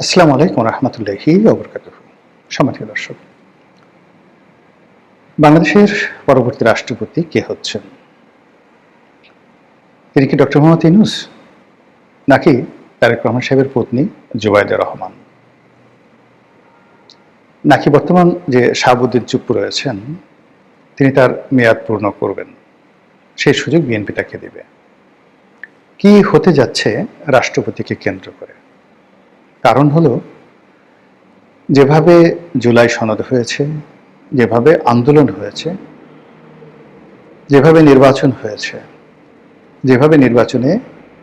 আসসালামু আলাইকুম রহমতুল্লাহি ওবরকাতুহু। সম্মানিত দর্শক, বাংলাদেশের পরবর্তী রাষ্ট্রপতি কে হচ্ছেন? তিনি কি ডক্টর মোহাম্মদ ইউনূস, নাকি তারেক রহমান সাহেবের পত্নী জুবাইদা রহমান, নাকি বর্তমান যে শাহাবুদ্দিন চুপ্পু রয়েছেন তিনি তার মেয়াদ পূর্ণ করবেন, সেই সুযোগ বিএনপি তাকে দেবে? কি হতে যাচ্ছে রাষ্ট্রপতিকে কেন্দ্র করে? কারণ হলো, যেভাবে জুলাই সনদ হয়েছে, যেভাবে আন্দোলন হয়েছে, যেভাবে নির্বাচন হয়েছে, যেভাবে নির্বাচনে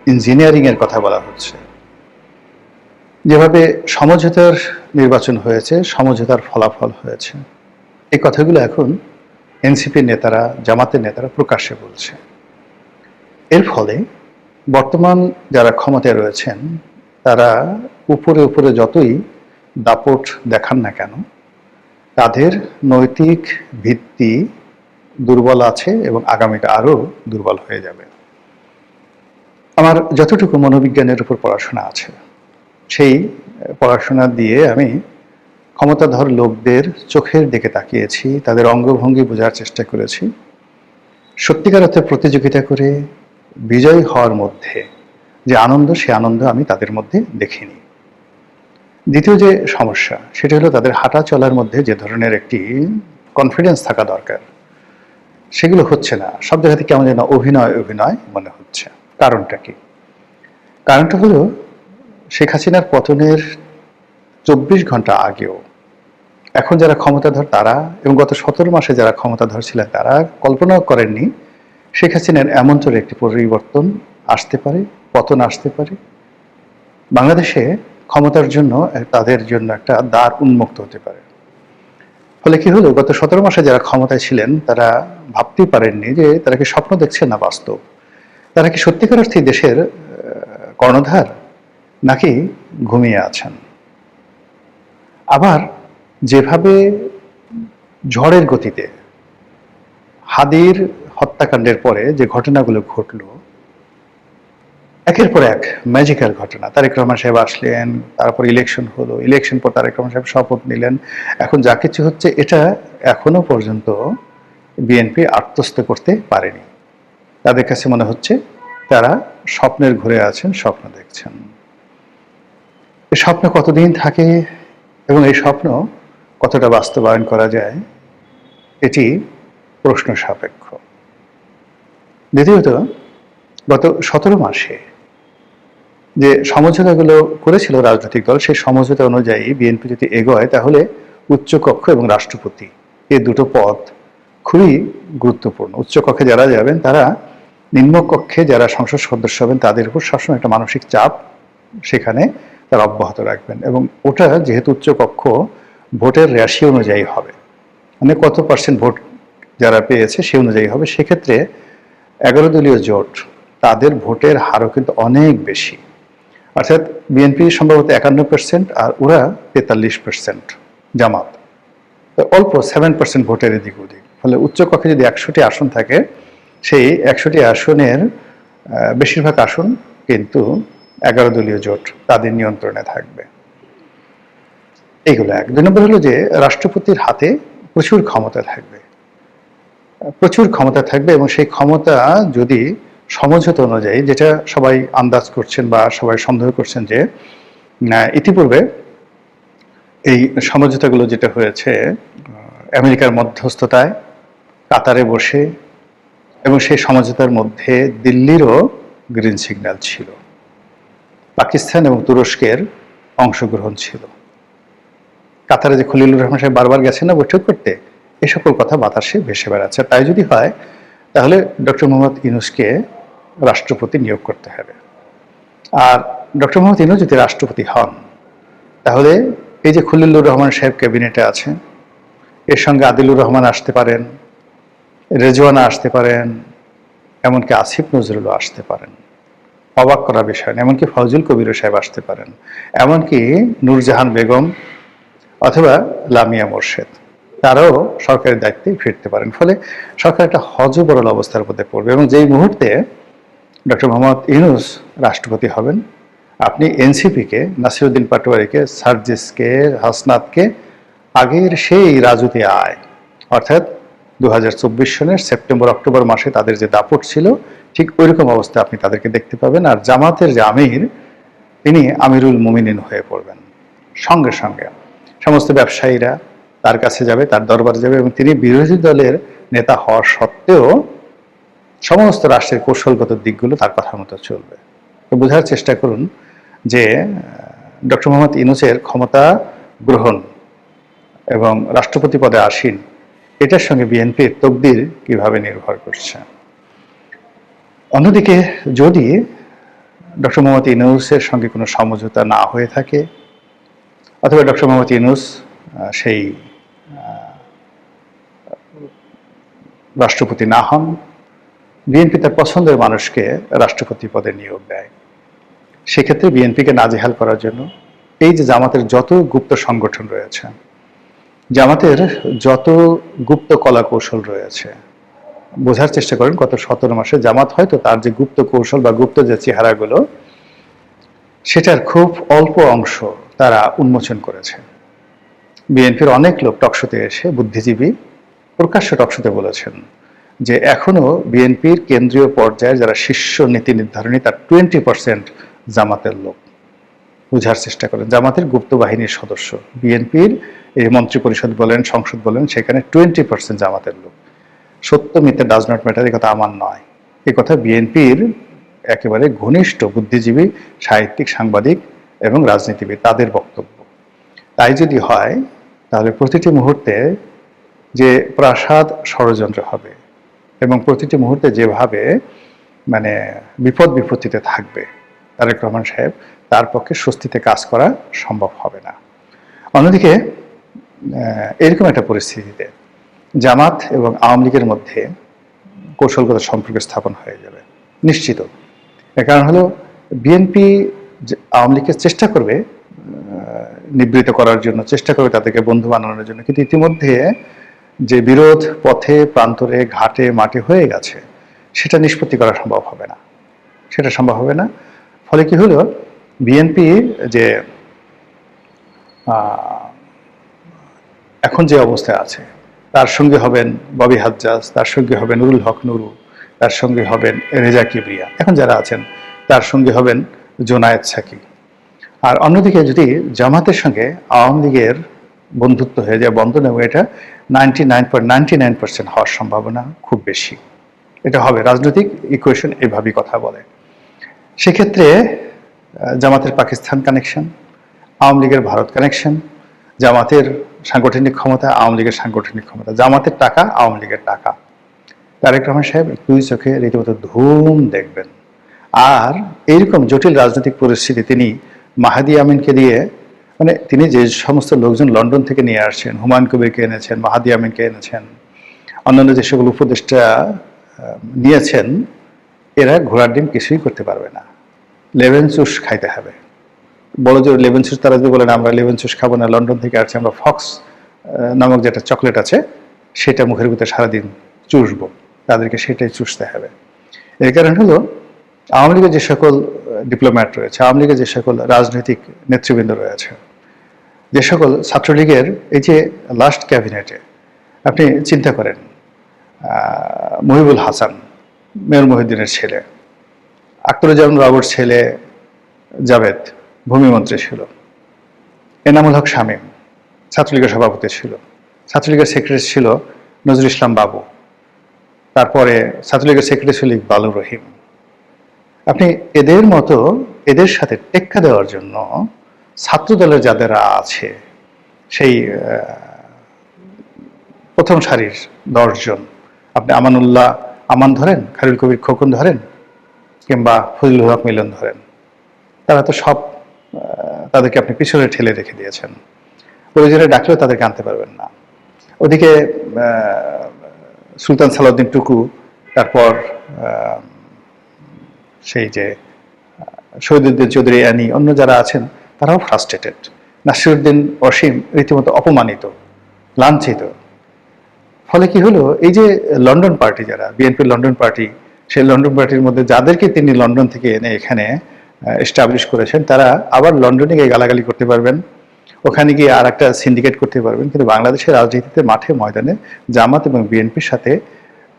ইঞ্জিনিয়ারিংয়ের কথা বলা হচ্ছে, যেভাবে সমঝোতার নির্বাচন হয়েছে, সমঝোতার ফলাফল হয়েছে, এই কথাগুলো এখন এনসিপির নেতারা, জামাতের নেতারা প্রকাশ্যে বলছে। এর ফলে বর্তমান যারা ক্ষমতায় রয়েছেন তারা উপরে উপরে যতই দাপট দেখান না কেন, তাদের নৈতিক ভিত্তি দুর্বল আছে এবং আগামীটা আরও দুর্বল হয়ে যাবে। আমার যতটুকু মনোবিজ্ঞানের উপর পড়াশোনা আছে, সেই পড়াশোনা দিয়ে আমি ক্ষমতাধর লোকদের চোখের দিকে তাকিয়েছি, তাদের অঙ্গভঙ্গি বোঝার চেষ্টা করেছি। সত্যিকার অর্থে প্রতিযোগিতা করে বিজয়ী হওয়ার মধ্যে যে আনন্দ, সে আনন্দ আমি তাদের মধ্যে দেখিনি। দ্বিতীয় যে সমস্যা, সেটা হলো তাদের হাঁটা চলার মধ্যে যে ধরনের একটি কনফিডেন্স থাকা দরকার, সেগুলো হচ্ছে না। সব জায়গাতে কেমন যেন অভিনয় অভিনয় মনে হচ্ছে। কারণটা কি? কারণটা হলো, শেখ হাসিনার পতনের 24 ঘন্টা আগেও এখন যারা ক্ষমতাধর তারা এবং গত 17 মাসে যারা ক্ষমতাধর ছিলেন তারা কল্পনাও করেননি শেখ হাসিনার এমন তোর একটি পরিবর্তন আসতে পারে, পতন আসতে পারে। বাংলাদেশে ক্ষমতার জন্য তাদের জন্য একটা দ্বার উন্মুক্ত হতে পারে। ফলে কি হলো, গত 17 মাসে যারা ক্ষমতায় ছিলেন তারা ভাবতেই পারেননি যে তারা কি স্বপ্ন দেখছেন না বাস্তব। তারা কি সত্যিকার অর্থে দেশের কর্ণধার, নাকি ঘুমিয়ে আছেন? আবার যেভাবে ঝড়ের গতিতে হাদির হত্যাকাণ্ডের পরে যে ঘটনাগুলো ঘটলো, একের পর এক ম্যাজিক্যাল ঘটনা। তারেক রহমান সাহেব আসলেন, তারপর ইলেকশন হলো, ইলেকশন পর তারেক রহমান সাহেব শপথ নিলেন, এখন যা কিছু হচ্ছে এটা এখনো পর্যন্ত বিএনপি আত্মস্থ করতে পারেনি। তাদের কাছে মনে হচ্ছে তারা স্বপ্নের ঘুরে আছেন, স্বপ্ন দেখছেন। এই স্বপ্ন কতদিন থাকে এবং এই স্বপ্ন কতটা বাস্তবায়ন করা যায়, এটি প্রশ্ন সাপেক্ষ। দ্বিতীয়ত, গত 17 মাসে যে সমঝোতাগুলো করেছিল রাজনৈতিক দল, সেই সমঝোতা অনুযায়ী বিএনপি যদি এগোয় তাহলে উচ্চকক্ষ এবং রাষ্ট্রপতি, এই দুটো পদ খুবই গুরুত্বপূর্ণ। উচ্চকক্ষে যারা যাবেন তারা নিম্নকক্ষে যারা সংসদ সদস্য হবেন তাদের উপর সবসময় একটা মানসিক চাপ সেখানে তারা অব্যাহত রাখবেন। এবং ওটা যেহেতু উচ্চকক্ষ ভোটের রেশিও অনুযায়ী হবে, মানে কত পার্সেন্ট ভোট যারা পেয়েছে সে অনুযায়ী হবে। সেক্ষেত্রে 11 দলীয় জোট, তাদের ভোটের হারও কিন্তু অনেক বেশি। অর্থাৎ বিএনপি সম্ভবত 51% আর ওরা 43%, জামাত অল্প 7% ভোটের এদিক ওদিক। ফলে উচ্চকক্ষে যদি 100টি আসন থাকে, সেই 100টি আসনের বেশিরভাগ আসন কিন্তু 11 দলীয় জোট তাদের নিয়ন্ত্রণে থাকবে। এইগুলো এক। 2 নম্বর হলো যে রাষ্ট্রপতির হাতে প্রচুর ক্ষমতা থাকবে, প্রচুর ক্ষমতা থাকবে এবং সেই ক্ষমতা যদি সমঝোতা অনুযায়ী, যেটা সবাই আন্দাজ করছেন বা সবাই সন্দেহ করছেন যে ইতিপূর্বে এই সমঝোতাগুলো যেটা হয়েছে আমেরিকার মধ্যস্থতায় কাতারে বসে, এবং সেই সমঝোতার মধ্যে দিল্লিরও গ্রিন সিগন্যাল ছিল, পাকিস্তান এবং তুরস্কের অংশগ্রহণ ছিল। কাতারে যে খলিলুর রহমান সাহেব বারবার গেছেন না বৈঠক করতে, এই সকল কথা বাতাসে ভেসে বেড়াচ্ছে। তাই যদি হয় তাহলে ডক্টর মোহাম্মদ ইউনূসকে রাষ্ট্রপতি নিয়োগ করতে হবে। আর ডক্টর মোহাম্মদ ইউনূস যদি রাষ্ট্রপতি হন তাহলে এই যে খলিলুর রহমান সাহেব ক্যাবিনেটে আছে, এর সঙ্গে আদিলুর রহমান আসতে পারেন, রেজওয়ানা আসতে পারেন, এমনকি আসিফ নজরুলও আসতে পারেন। অবাক করা বিষয় না, এমনকি ফজল কবির সাহেব আসতে পারেন, এমনকি নূরজাহান বেগম অথবা লামিয়া মোর্শেদ, তারাও সরকারের দায়িত্বে ফিরতে পারেন। ফলে সরকার একটা হযবরল অবস্থার মধ্যে পড়বে। এবং যেই মুহূর্তে ডক্টর মোহাম্মদ ইউনূস রাষ্ট্রপতি হবেন, আপনি এনসিপিকে, নাসিরুদ্দিন পাটোয়ারিকে, সার্জিসকে, হাসনাতকে আগের সেই রাজুতি আয়, অর্থাৎ 2024 সনের সেপ্টেম্বর অক্টোবর মাসে তাদের যে দাপট ছিল, ঠিক ওইরকম অবস্থা আপনি তাদেরকে দেখতে পাবেন। আর জামাতের যে আমির, তিনি আমিরুল মুমিনিন হয়ে পড়বেন। সঙ্গে সঙ্গে সমস্ত ব্যবসায়ীরা তার কাছে যাবে, তার দরবারে যাবে, এবং তিনি বিরোধী দলের নেতা হওয়া সত্ত্বেও সমস্ত রাষ্ট্রের কৌশলগত দিকগুলো তার কথা মতো চলবে। তো বোঝার চেষ্টা করুন যে ডক্টর মোহাম্মদ ইউনূসের ক্ষমতা গ্রহণ এবং রাষ্ট্রপতি পদে আসীন, এটার সঙ্গে বিএনপির তকদির কিভাবে নির্ভর করছে। অন্যদিকে যদি ডক্টর মোহাম্মদ ইউনূসের সঙ্গে কোনো সমঝোতা না হয়ে থাকে, অথবা ডক্টর মোহাম্মদ ইউনূস সেই রাষ্ট্রপতি না হন, বিএনপি তার পছন্দের মানুষকে রাষ্ট্রপতি পদে নিয়োগ দেয়, সেক্ষেত্রে বিএনপিকে নাজেহাল করার জন্য এই যে জামাতের যত গুপ্ত সংগঠন রয়েছে, জামাতের যত গুপ্ত কলা কৌশল রয়েছে, বোঝার চেষ্টা করেন গত 17 মাসে জামাত হয়তো তার যে গুপ্ত কৌশল বা গুপ্ত যে চেহারাগুলো, সেটার খুব অল্প অংশ তারা উন্মোচন করেছে। বিএনপির অনেক লোক টকশোতে এসে, বুদ্ধিজীবী প্রকাশ্য টকশোতে বলেছেন যে এখনো বিএনপির কেন্দ্রীয় পর্যায়ে যারা শীর্ষ নীতি নির্ধারণী, তার 20% জামাতের লোক। বোঝার চেষ্টা করেন, জামাতের গুপ্ত বাহিনীর সদস্য, বিএনপির এই মন্ত্রী পরিষদ বলেন, সংসদ বলেন, সেখানে 20% জামাতের লোক। সত্য মিথ্যা ডাজ নট ম্যাটার, এই কথা আমার নয়, এ কথা বিএনপির একেবারে ঘনিষ্ঠ বুদ্ধিজীবী, সাহিত্যিক, সাংবাদিক এবং রাজনীতিবিদ, তাদের বক্তব্য। তাই যদি হয়, তাহলে প্রতিটি মুহূর্তে যে প্রাসাদ ষড়যন্ত্র হবে এবং প্রতিটি মুহূর্তে যেভাবে মানে বিপদ বিপত্তিতে থাকবে তারেক রহমান সাহেব, তার পক্ষে স্বস্তিতে কাজ করা সম্ভব হবে না। অন্যদিকে এরকম একটা পরিস্থিতিতে জামাত এবং আওয়ামী লীগের মধ্যে কৌশলগত সম্পর্ক স্থাপন হয়ে যাবে নিশ্চিত। এর কারণ হলো বিএনপি আওয়ামী লীগকে চেষ্টা করবে নিবৃত করার জন্য, চেষ্টা করবে তাদেরকে বন্ধু বানানোর জন্য, কিন্তু ইতিমধ্যে যে বিরোধ পথে, প্রান্তরে, ঘাটে, মাঠে হয়ে গেছে, সেটা নিষ্পত্তি করা সম্ভব হবে না, সেটা সম্ভব হবে না। ফলে কি হলো, বিএনপি যে এখন যে অবস্থায় আছে, তার সঙ্গে হবেন ববি হাজ্জাজ, তার সঙ্গে হবেন নুরুল হক নুরু, তার সঙ্গে হবেন রেজা কিবরিয়া, এখন যারা আছেন তার সঙ্গে হবেন জোনায়েদ সাকি। আর অন্যদিকে যদি জামাতের সঙ্গে আওয়ামী লীগের বন্ধুত্ব হয়ে যায়, বন্ধন, এবং এটা 99.99% হওয়ার সম্ভাবনা খুব বেশি, এটা হবে। রাজনৈতিক ইকুয়েশন এভাবেই কথা বলে। সেক্ষেত্রে জামাতের পাকিস্তান কানেকশন, আওয়ামী লীগের ভারত কানেকশন, জামাতের সাংগঠনিক ক্ষমতা, আওয়ামী লীগের সাংগঠনিক ক্ষমতা, জামাতের টাকা, আওয়ামী লীগের টাকা, তারেক রহমান সাহেব দুই চোখে রীতিমতো ধুম দেখবেন। আর এইরকম জটিল রাজনৈতিক পরিস্থিতি তিনি মাহাদি আমিনকে দিয়ে, মানে তিনি যে সমস্ত লোকজন লন্ডন থেকে নিয়ে আসছেন, হুমায়ুন কবিরকে এনেছেন, মাহাদি আমিনকে এনেছেন, অন্যান্য যে সকল উপদেষ্টা নিয়েছেন, এরা ঘোড়ার ডিম কিছুই করতে পারবে না, লেমন জুস খাইতে হবে। বড় জোর লেমন জুস, তারা যদি বলেন আমরা লেমন জুস খাবো না, লন্ডন থেকে আসছে, আমরা ফক্স নামক যেটা চকলেট আছে সেটা মুখের ভিতরে সারাদিন চুষবো, তাদেরকে সেটাই চুষতে হবে। এর কারণ হলো আওয়ামী লীগের যে সকল ডিপ্লোম্যাট রয়েছে, আওয়ামী লীগের যে সকল রাজনৈতিক নেতৃবৃন্দ রয়েছে, যে সকল ছাত্রলীগের এই যে লাস্ট ক্যাবিনেটে আপনি চিন্তা করেন, মহিবুল হাসান মেয়র মহিউদ্দিনের ছেলে, আখতারুজ্জামান বাবুর ছেলে জাভেদ ভূমিমন্ত্রী ছিল, এনামুল হক শামীম ছাত্রলীগের সভাপতি ছিল, ছাত্রলীগের সেক্রেটারি ছিল নজরুল ইসলাম বাবু, তারপরে ছাত্রলীগের সেক্রেটারি ছিল ইকবালুর রহিম। আপনি এদের মতো, এদের সাথে টেক্কা দেওয়ার জন্য ছাত্র দলের যাদেরা আছে, সেই প্রথম সারির 10 জন, আপনি আমানুল্লাহ আমান ধরেন, খায়রুল কবির খোকন ধরেন, কিংবা ফজলুল হক মিলন ধরেন, তারা তো সব, তাদেরকে আপনি পিছনে ঠেলে রেখে দিয়েছেন, প্রয়োজনে ডাকলেও তাদেরকে আনতে পারবেন না। ওদিকে সুলতান সালাউদ্দিন টুকু, তারপর সেই যে শহীদুদ্দিন চৌধুরী অ্যানি, অন্য যারা আছেন তারাও ফ্রাস্ট্রেটেড। নাসিরুদ্দিন অসীম রীতিমতো অপমানিত, লাঞ্ছিত। ফলে কি হলো, এই যে লন্ডন পার্টি, যারা বিএনপির লন্ডন পার্টি, সেই লন্ডন পার্টির মধ্যে যাদেরকে তিনি লন্ডন থেকে এনে এখানে এস্টাবলিশ করেছেন, তারা আবার লন্ডনে গিয়ে গালাগালি করতে পারবেন, ওখানে গিয়ে আর একটা সিন্ডিকেট করতে পারবেন, কিন্তু বাংলাদেশের রাজনীতিতে মাঠে ময়দানে জামাত এবং বিএনপির সাথে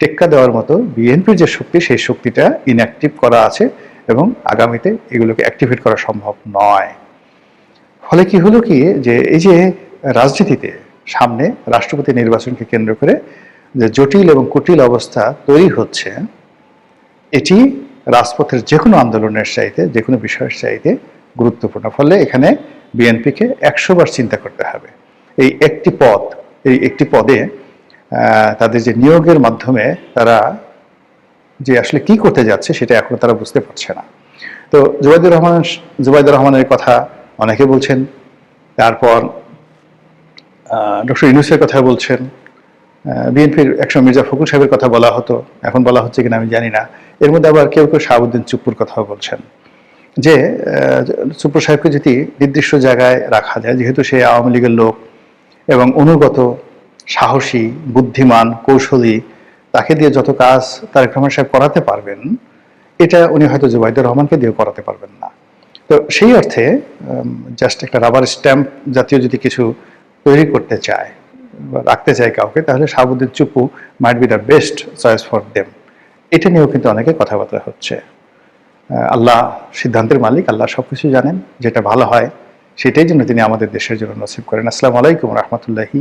টেক্কা দেওয়ার মতো বিএনপির যে শক্তি, সেই শক্তিটা ইনঅ্যাক্টিভ করা আছে এবং আগামীতে এগুলোকে অ্যাক্টিভেট করা সম্ভব নয়। ফলে কি হলো কি, যে এই যে রাজনীতিতে সামনে রাষ্ট্রপতি নির্বাচনকে কেন্দ্র করে যে জটিল এবং কুটিল অবস্থা তৈরি হচ্ছে, এটি রাজপথের যে কোনো আন্দোলনের চাইতে, যে কোনো বিষয়ের চাইতে গুরুত্বপূর্ণ। ফলে এখানে বিএনপিকে 100 বার চিন্তা করতে হবে। এই একটি পদে তাদের যে নিয়োগের মাধ্যমে তারা যে আসলে কি করতে যাচ্ছে সেটা এখনো তারা বুঝতে পারছে না। তো জুবাইদুর রহমানের কথা অনেকে বলছেন, তারপর ডক্টর ইউনূসের কথা বলছেন, বিএনপির একসময় মির্জা ফখরুল সাহেবের কথা বলা হতো, এখন বলা হচ্ছে কিনা আমি জানি না। এর মধ্যে আবার কেউ কেউ শাহাবুদ্দিন চুপ্পুর কথাও বলছেন যে চুপ্পু সাহেবকে যদি নির্দিষ্ট জায়গায় রাখা যায়, যেহেতু সে আওয়ামী লীগের লোক এবং অনুগত, সাহসী, বুদ্ধিমান, কৌশলী, তাকে দিয়ে যত কাজ তারেক রহমান সাহেব করাতে পারবেন, এটা উনি হয়তো জুবাইদুর রহমানকে দিয়ে করাতে পারবেন না। তো সেই অর্থে জাস্ট একটা রাবার স্ট্যাম্প জাতীয় যদি কিছু তৈরি করতে চায় বা রাখতে চায় কাউকে, তাহলে Shahabuddin Chuppu might be the best choice for them. এটা নিয়েও কিন্তু অনেকে কথাবার্তা হচ্ছে। আল্লাহ সিদ্ধান্তের মালিক, আল্লাহ সবকিছু জানেন, যেটা ভালো হয় সেটাই যেন তিনি আমাদের দেশের জন্য নসিব করেন। আসসালামু আলাইকুম রহমতুল্লাহি।